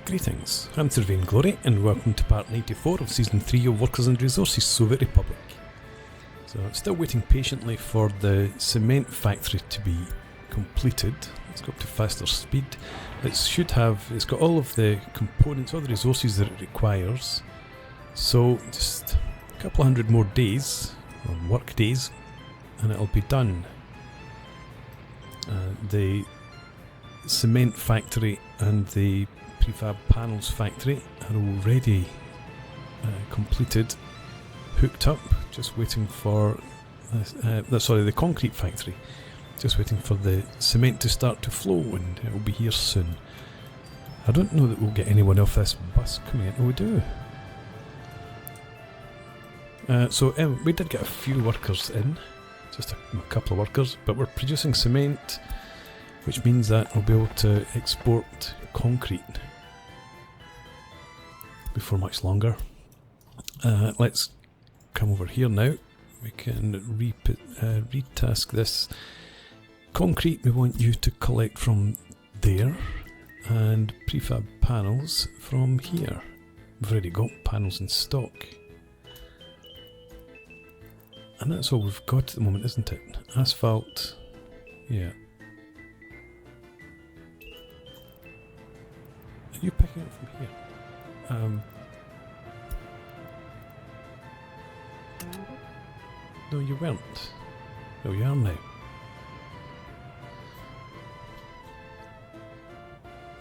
Greetings, I'm Sir Vainglory and welcome to part 94 of Season 3 of Workers and Resources Soviet Republic. So I'm still waiting patiently for the cement factory to be completed. Let's go up to faster speed. It's got all of the components, all the resources that it requires. So just a couple hundred more days, or work days, and it'll be done. The cement factory and the prefab panels factory are already completed, hooked up, just waiting for the concrete factory, just waiting for the cement to start to flow, and it will be here soon. I don't know that we'll get anyone off this bus coming in. Oh, we do. We did get a few workers in, just a couple of workers, but we're producing cement, which means that we'll be able to export concrete before much longer. Let's come over here now. We can retask this. Concrete we want you to collect from there, and prefab panels from here. We've already got panels in stock. And that's all we've got at the moment, isn't it? Asphalt, yeah. Are you picking it from here? No, you weren't. Oh, you are now.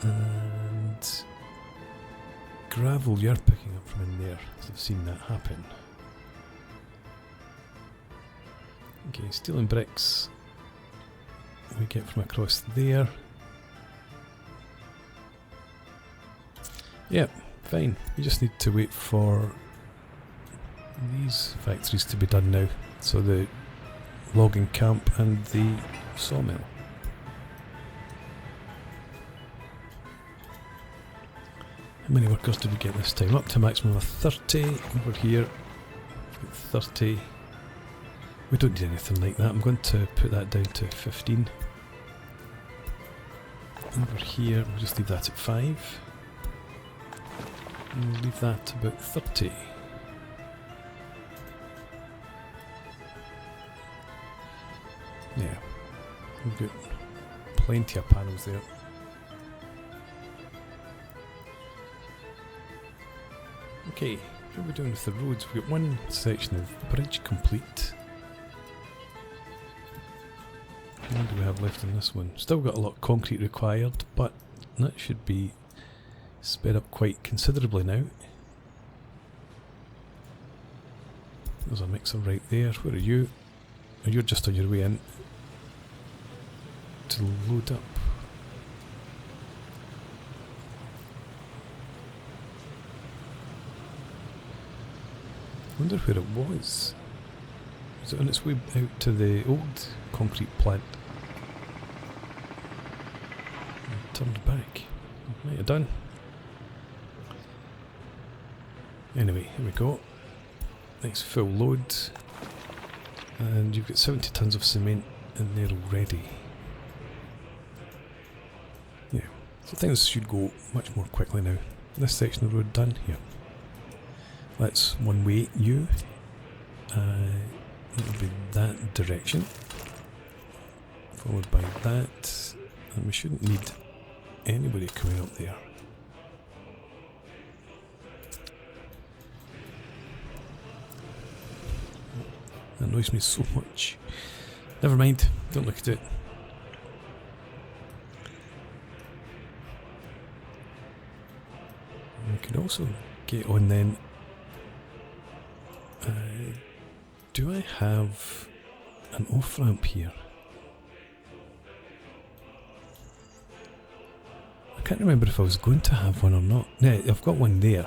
And gravel, you're picking up from in there. I've seen that happen. Okay, steel and bricks we get from across there. Yep, fine. We just need to wait for these factories to be done now. So the logging camp and the sawmill. How many workers did we get this time? Up to a maximum of 30. Over here, 30. We don't need anything like that. I'm going to put that down to 15. Over here, we'll just leave that at 5. And we'll leave that about 30. Yeah, we've got plenty of panels there. Okay, how are we doing with the roads? We've got one section of bridge complete. What do we have left on this one? Still got a lot of concrete required, but that should be sped up quite considerably now. There's a mixer right there. Where are you? Oh, you're just on your way in to load up. I wonder where it was. Is it on its way out to the old concrete plant? It turned back. Might have done. Anyway, here we go. Nice full load. And you've got 70 tons of cement in there already. Yeah, so things should go much more quickly now. This section of road done here. Let's one way you. It'll be that direction. Followed by that. And we shouldn't need anybody coming up there. That annoys me so much. Never mind, don't look at it. We could also get on then. Do I have an off-ramp here? I can't remember if I was going to have one or not. No, I've got one there.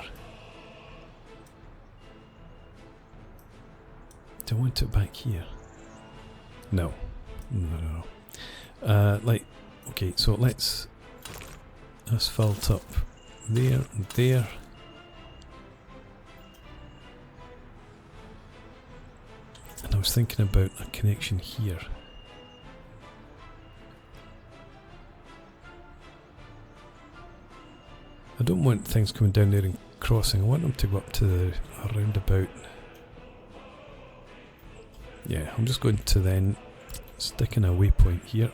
Do I want it back here? No. No. Okay, so let's asphalt up there and there. And I was thinking about a connection here. I don't want things coming down there and crossing. I want them to go up to the roundabout. Yeah, I'm just going to then stick in a waypoint here.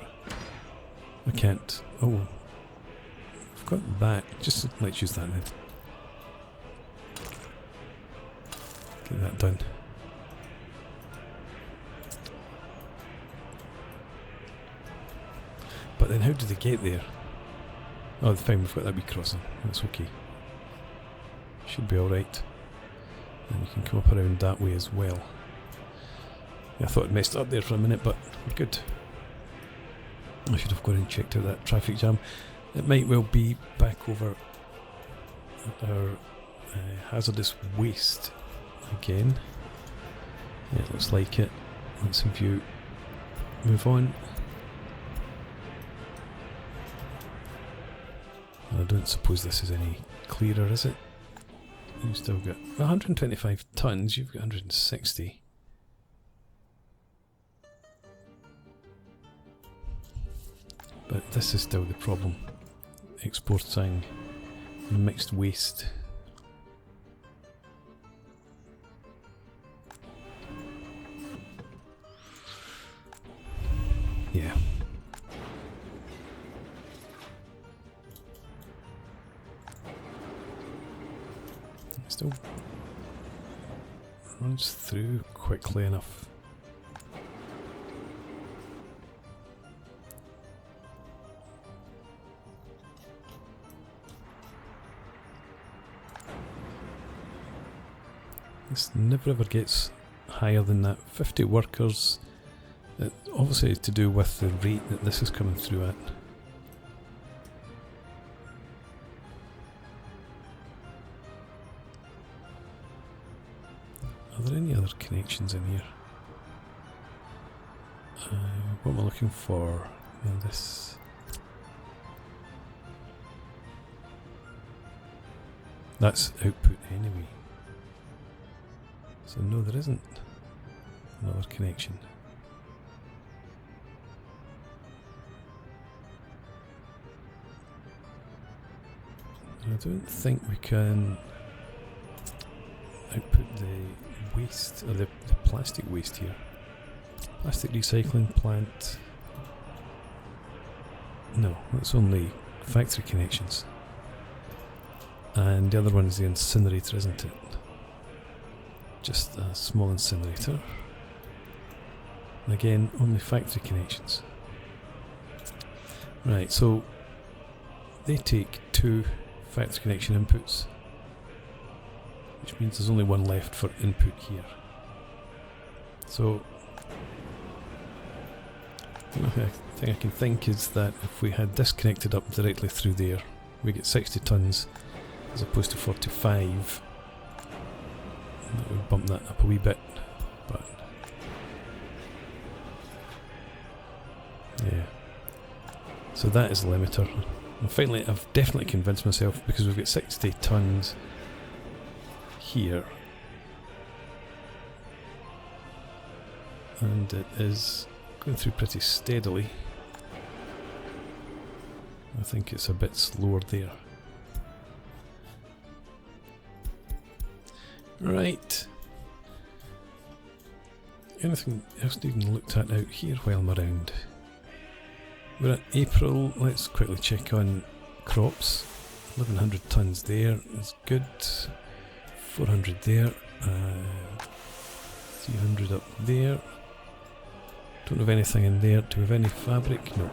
I can't. Oh, I've got that. Just let's use that then. Get that done. But then how do they get there? Oh, fine, we've got that wee crossing. That's okay. Should be alright. And you can come up around that way as well. Yeah, I thought I'd messed up there for a minute, but we're good. I should have gone and checked out that traffic jam. It might well be back over our hazardous waste again. Yeah, it looks like it. Let's have you move on. I don't suppose this is any clearer, is it? You've still got 125 tons, you've got 160. But this is still the problem. Exporting mixed waste. Yeah. Still runs through quickly enough. This never ever gets higher than that. 50 workers. It obviously to do with the rate that this is coming through at. Are there any other connections in here? What am I looking for in this? That's output anyway. So no, there isn't another connection. I don't think we can output the waste, or the plastic waste here. Plastic recycling plant. No, that's only factory connections. And the other one is the incinerator, isn't it? Just a small incinerator. And again, only factory connections. Right, so they take 2 factory connection inputs, which means there's only one left for input here. So the only thing I can think is that if we had this connected up directly through there, we get 60 tons as opposed to 45. That would bump that up a wee bit, but yeah. So that is the limiter. And finally, I've definitely convinced myself, because we've got 60 tons here, and it is going through pretty steadily. I think it's a bit slower there. Right. Anything else even looked at out here while I'm around? We're at April. Let's quickly check on crops. 1100 tons there is good. 400 there. 300 up there. Don't have anything in there. Do we have any fabric? No.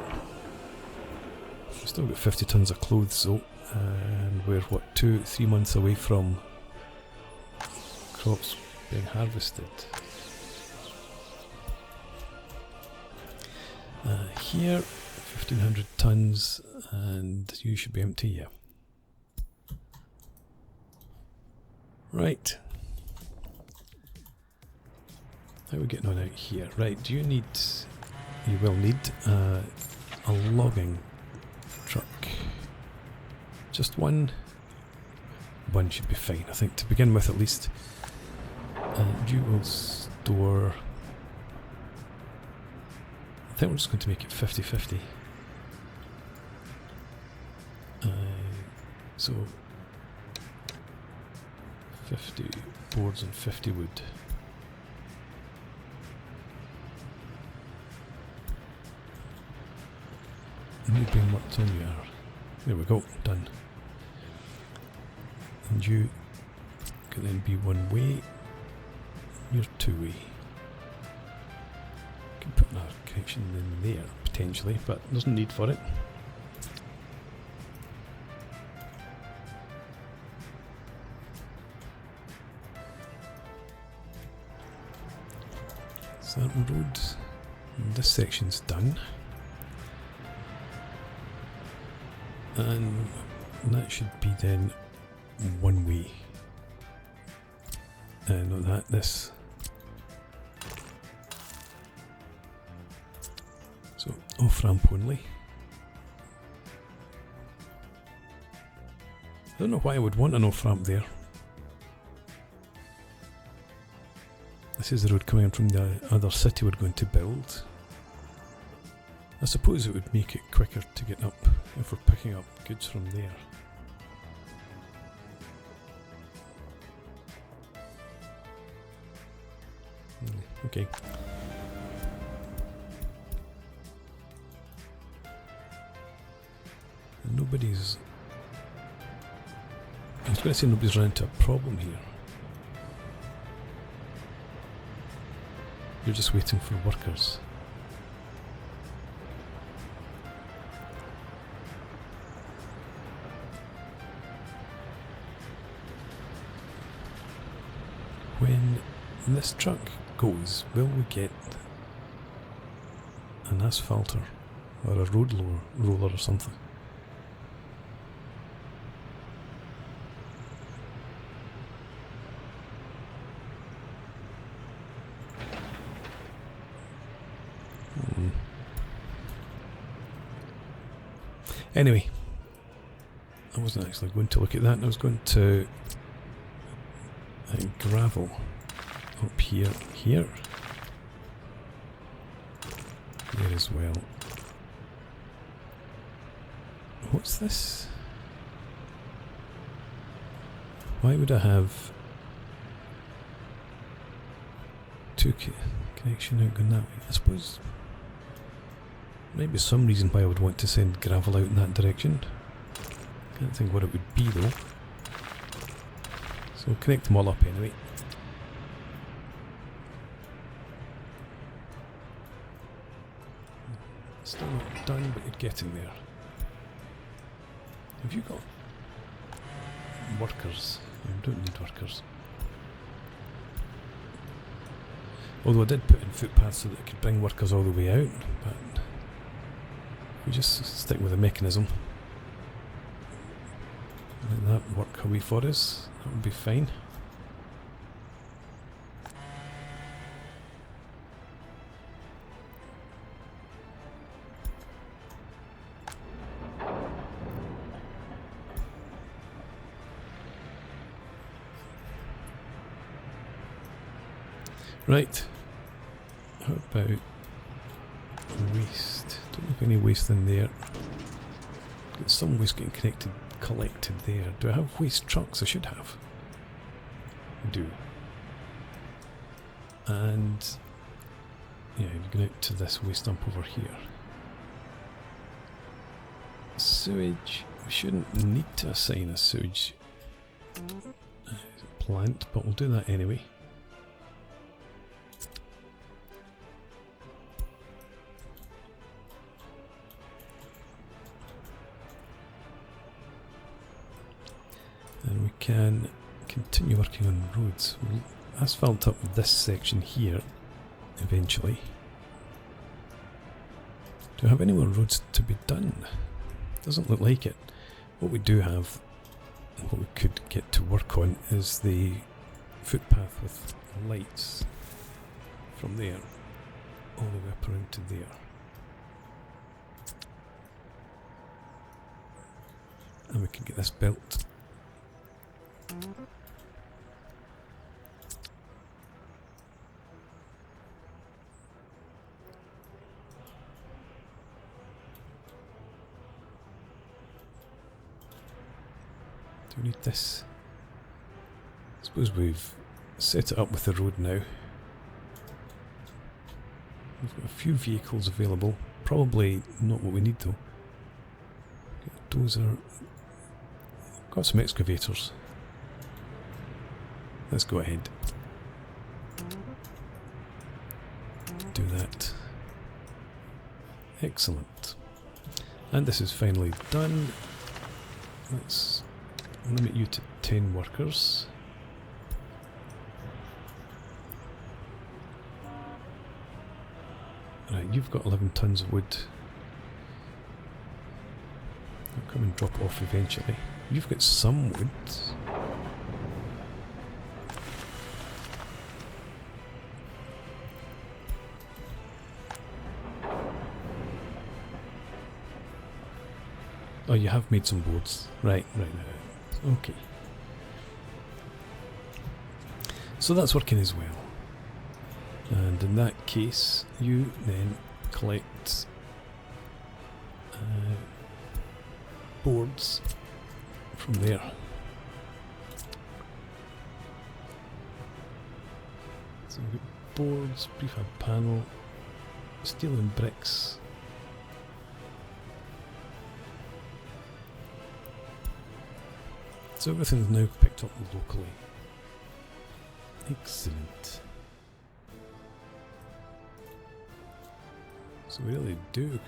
We've still got 50 tons of clothes though. And we're what, 2-3 months away from crops being harvested. Here 1500 tons, and you should be empty, yeah. Right. How are we getting on out here? Right, do you need, you will need a logging truck. Just one? One should be fine, I think, to begin with at least. You will store, I think we're just going to make it 50-50. So 50 boards and 50 wood. And you've been worked on your... There we go, done. And you can then be one way, you're two way. Can put another connection in there potentially, but there's no need for it. So that road, and this section's done. And that should be then one way. Not that, this. So off ramp only. I don't know why I would want an off ramp there. This is the road coming in from the other city we're going to build. I suppose it would make it quicker to get up if we're picking up goods from there. Okay. Nobody's... I was going to say nobody's run into a problem here. You're just waiting for workers. When this truck goes, will we get an asphalter or a road roller or something? Anyway, I wasn't actually going to look at that. I was going to gravel up here, here as well. What's this? Why would I have two connection out going that way? I suppose maybe some reason why I would want to send gravel out in that direction. Can't think what it would be though. So connect them all up anyway. Still not done, but you're getting there. Have you got workers? You don't need workers. Although I did put in footpaths so that I could bring workers all the way out, but we just stick with the mechanism. Let that work away for us. That would be fine. Right. How about waste? Don't have any waste in there. Got some waste getting collected there. Do I have waste trucks? I should have. I do. And yeah, you're going out to this waste dump over here. Sewage. We shouldn't need to assign a sewage plant, but we'll do that anyway. And we can continue working on roads. We'll asphalt up this section here eventually. Do we have any more roads to be done? Doesn't look like it. What we do have, what we could get to work on, is the footpath with lights from there all the way up around to there. And we can get this built. Do we need this? I suppose we've set it up with the road now. We've got a few vehicles available. Probably not what we need though. Dozer. Got some excavators. Let's go ahead. Do that. Excellent. And this is finally done. Let's limit you to 10 workers. Right, you've got 11 tons of wood. I'll come and drop off eventually. You've got some wood. Oh, you have made some boards. Right. Okay. So that's working as well. And in that case, you then collect boards from there. So we've got boards, prefab panel, steel and bricks. So everything's now picked up locally. Excellent. So we really do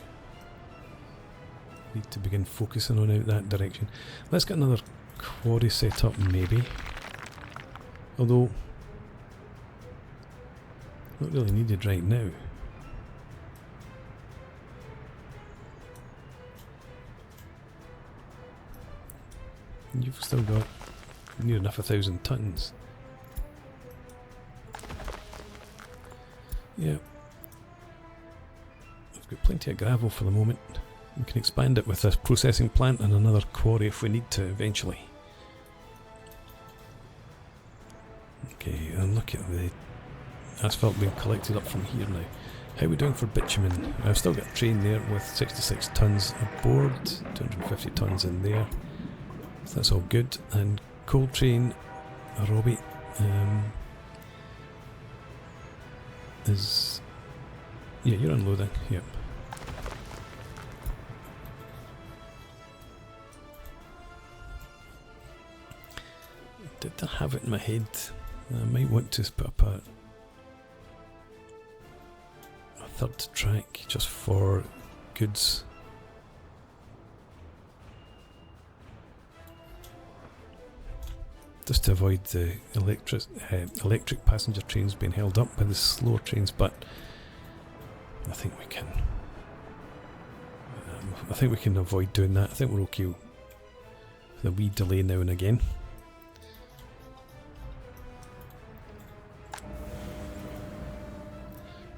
need to begin focusing on out that direction. Let's get another quarry set up maybe. Although, not really needed right now. You've still got near enough 1,000 tons. Yeah. I've got plenty of gravel for the moment. We can expand it with this processing plant and another quarry if we need to eventually. Okay, and look at the asphalt being collected up from here now. How are we doing for bitumen? I've still got a train there with 66 tons aboard, 250 tons in there. So that's all good. And coal train, Robbie, is... Yeah, you're unloading, yep. Did I have it in my head? I might want to put up a third track just for goods. Just to avoid the electric passenger trains being held up by the slower trains, but I think we can. I think we can avoid doing that. I think we're okay with a wee delay now and again.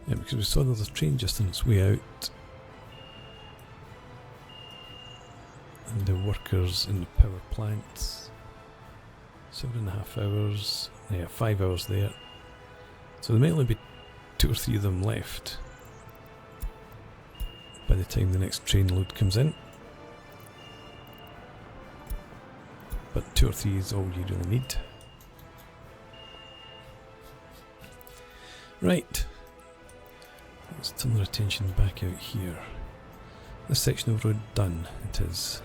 Yeah, because we saw another train just on its way out. And the workers in the power plants. 7.5 hours. Yeah, 5 hours there. So there might only be 2 or 3 of them left by the time the next train load comes in. But 2 or 3 is all you really need. Right. Let's turn our attention back out here. This section of road done, it is.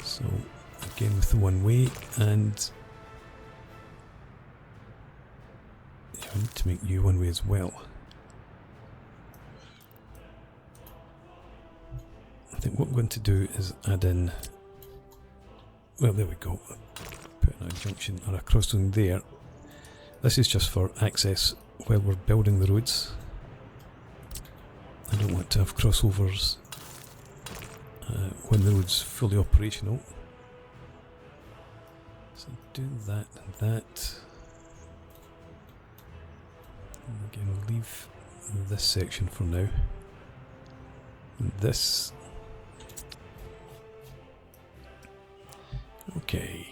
So, again with the one way, and yeah, I need to make you one way as well. I think what I'm going to do is add in, well, there we go, put in a junction or a crossing there. This is just for access while we're building the roads. I don't want to have crossovers when the road's fully operational. So do that and that. And again, we'll leave this section for now. And this. Okay.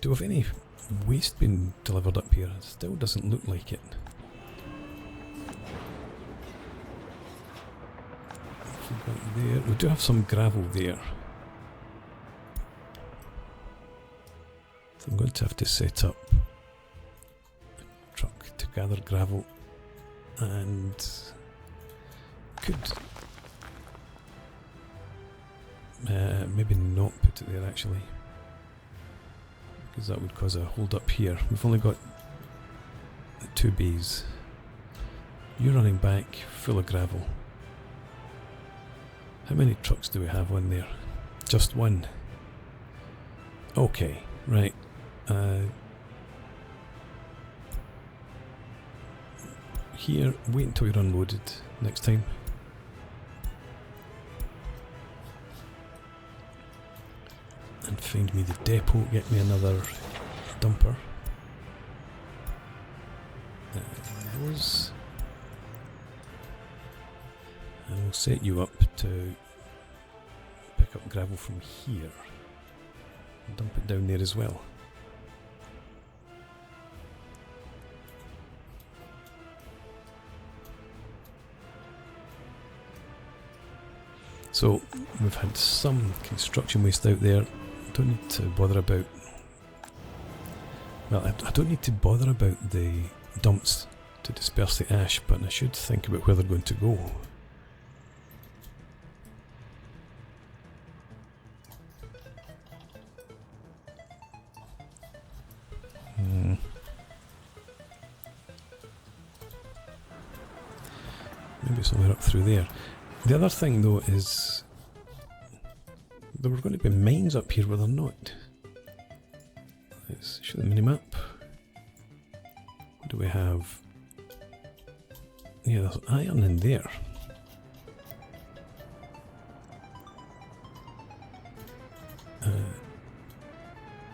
Do we have any waste being delivered up here? It still doesn't look like it. We've got there. We do have some gravel there. So I'm going to have to set up a truck to gather gravel, and could maybe not put it there actually, because that would cause a hold up here. We've only got 2 bays. You're running back full of gravel. How many trucks do we have on there? Just 1. Okay, right. Here, wait until you're unloaded next time. And find me the depot, get me another dumper. Those. And we'll set you up to pick up gravel from here and dump it down there as well. So we've had some construction waste out there. Don't need to bother about, well, I don't need to bother about the dumps to disperse the ash, but I should think about where they're going to go. Maybe somewhere up through there. The other thing though is there were going to be mines up here, were there not? Let's show the minimap. What do we have? Yeah, there's iron in there.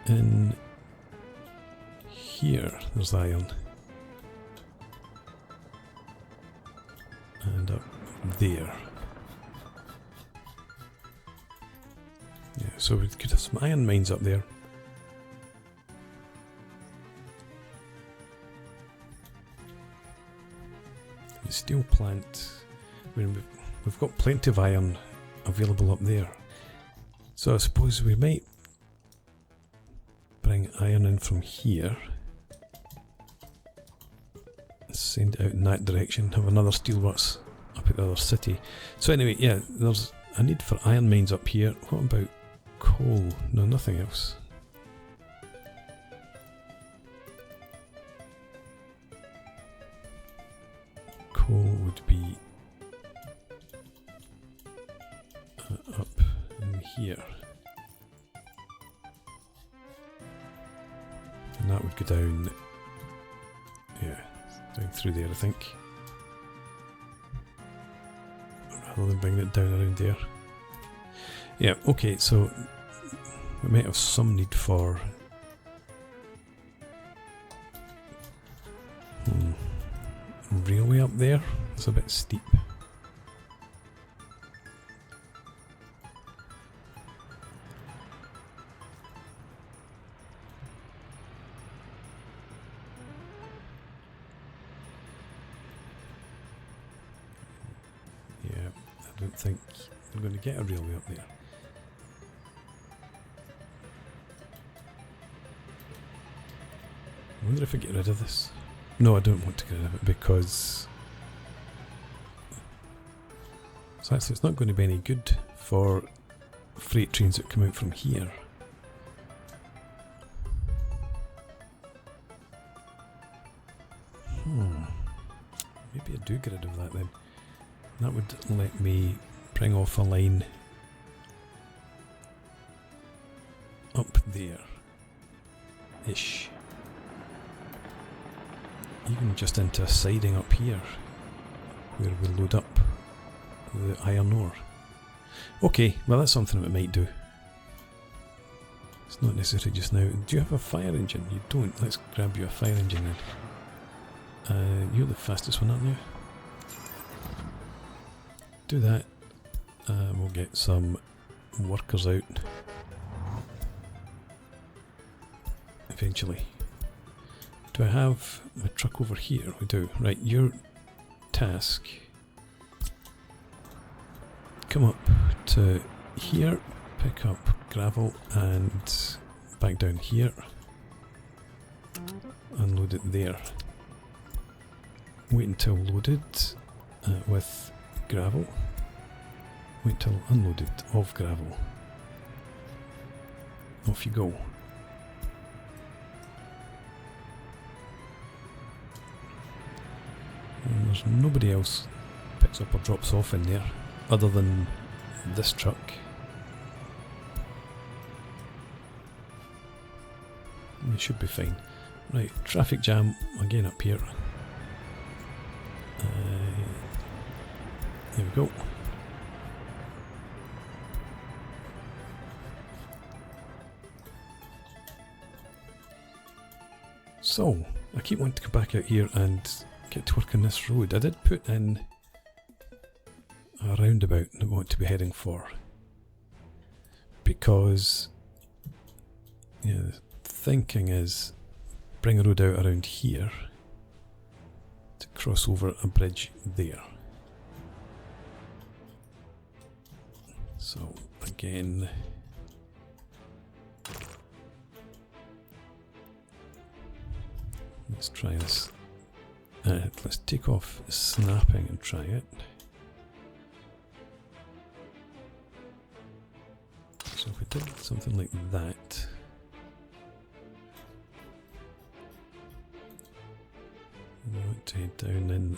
In here, there's iron. And up there. Yeah, so we could have some iron mines up there. The steel plant, I mean, we've got plenty of iron available up there. So I suppose we might bring iron in from here. Send it out in that direction, have another steelworks up at the other city. So anyway, yeah, there's a need for iron mines up here. What about coal? No, nothing else. Coal would be up in here. And that would go down, yeah, down through there, I think. Rather than bringing it down around there. Yeah, okay, so we might have some need for railway up there. It's a bit steep. Yeah, I don't think we're going to get a railway up there. I wonder if I get rid of this. No, I don't want to get rid of it because it's not going to be any good for freight trains that come out from here. Maybe I do get rid of that then. That would let me bring off a line up there-ish. Even just into a siding up here where we load up the iron ore. Okay, well that's something that we might do. It's not necessary just now. Do you have a fire engine? You don't. Let's grab you a fire engine then. You're the fastest one, aren't you? Do that. We'll get some workers out eventually. Do I have a truck over here? We do. Right, your task come up to here, pick up gravel and back down here, unload it there. Wait until loaded with gravel. Wait until unloaded of gravel. Off you go. And there's nobody else picks up or drops off in there other than this truck. It should be fine. Right, traffic jam again up here. There we go. So, I keep wanting to come back out here and get to work on this road. I did put in a roundabout that I want to be heading for, because the thinking is bring a road out around here to cross over a bridge there. So again, let's try this. Let's take off snapping and try it. So if we did something like that, we want to head down in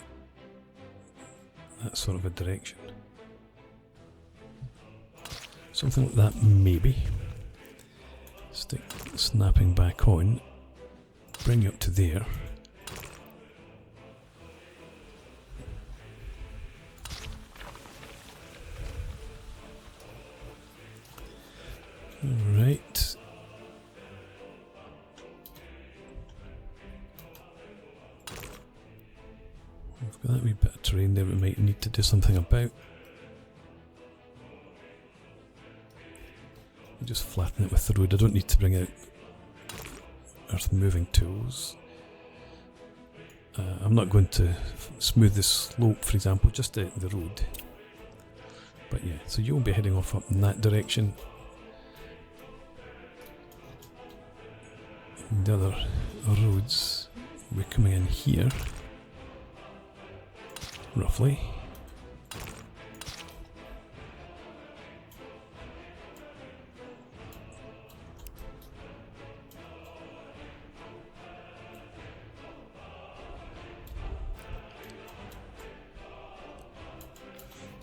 that sort of a direction. Something like that, maybe. Stick snapping back on, bring you up to there. Right. We've got that wee bit of terrain there we might need to do something about. Just flatten it with the road. I don't need to bring out earth moving tools. I'm not going to smooth the slope, for example, just the road. But yeah, so you'll be heading off up in that direction. And the other roads will be coming in here, roughly.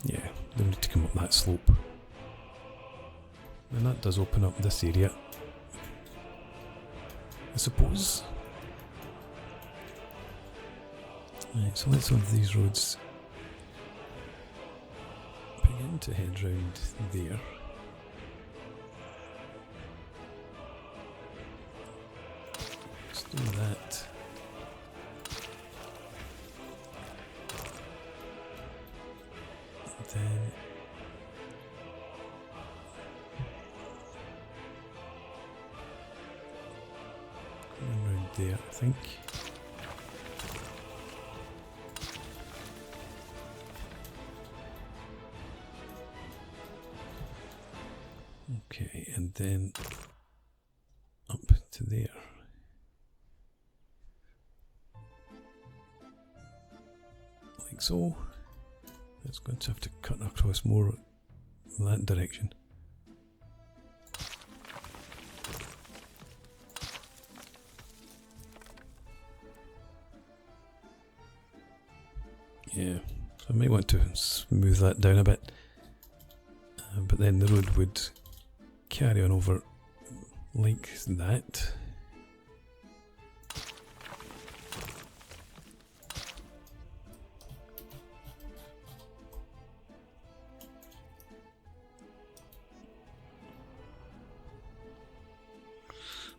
Yeah, they'll need to come up that slope. And that does open up this area, I suppose. Right, so let's have these roads begin to head round there. Let's do that. And then going around there, I think. Okay, and then up to there. Like so. It's going to have to cut across more that direction. Yeah, so I might want to smooth that down a bit, but then the road would carry on over like that.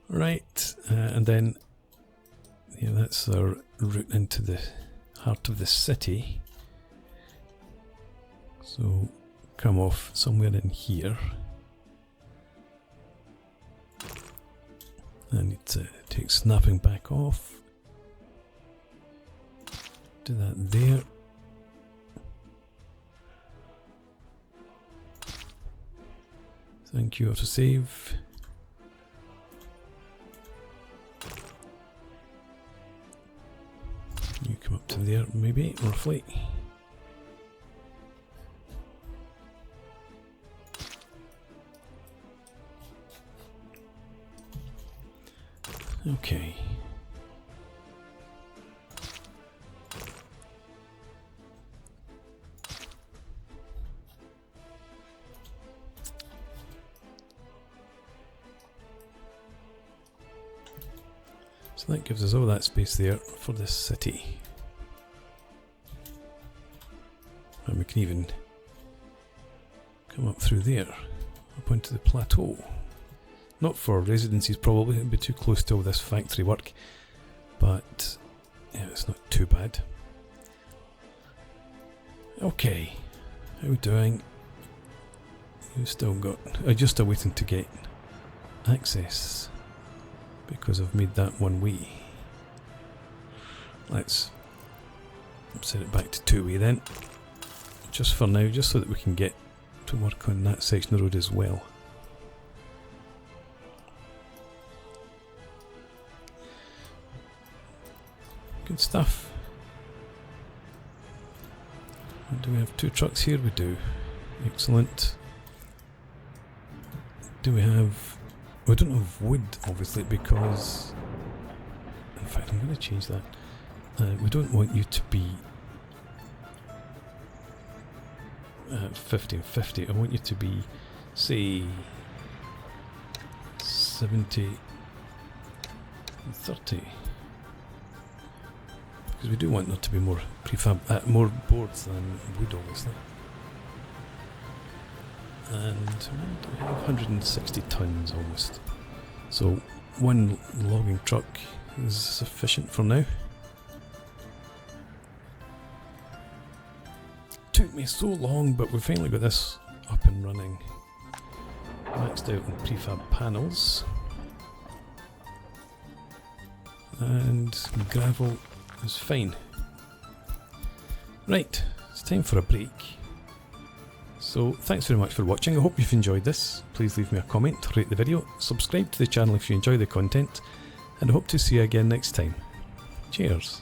Right, and then yeah, that's our route into the heart of the city. So come off somewhere in here. I need to take snapping back off. Do that there. Thank you, autosave. You come up to there, maybe, roughly. Okay. So that gives us all that space there for this city. And we can even come up through there, up onto the plateau. Not for residencies probably, it would be too close to all this factory work, but yeah, it's not too bad. Okay, how are we doing? We've still got, I'm just still waiting to get access because I've made that one way. Let's set it back to two-way then, just for now, just so that we can get to work on that section of road as well. Good stuff. Do we have two trucks here? We do. Excellent. Do we have... We don't have wood, obviously, because... In fact, I'm going to change that. We don't want you to be 50 and 50. I want you to be, say, 70 and 30. Because we do want there to be more prefab, more boards than wood, obviously. And we have 160 tons almost. So one logging truck is sufficient for now. Took me so long, but we finally got this up and running. Maxed out on prefab panels. And gravel is fine. Right, it's time for a break. So thanks very much for watching. I hope you've enjoyed this. Please leave me a comment, rate the video, subscribe to the channel if you enjoy the content, and I hope to see you again next time. Cheers.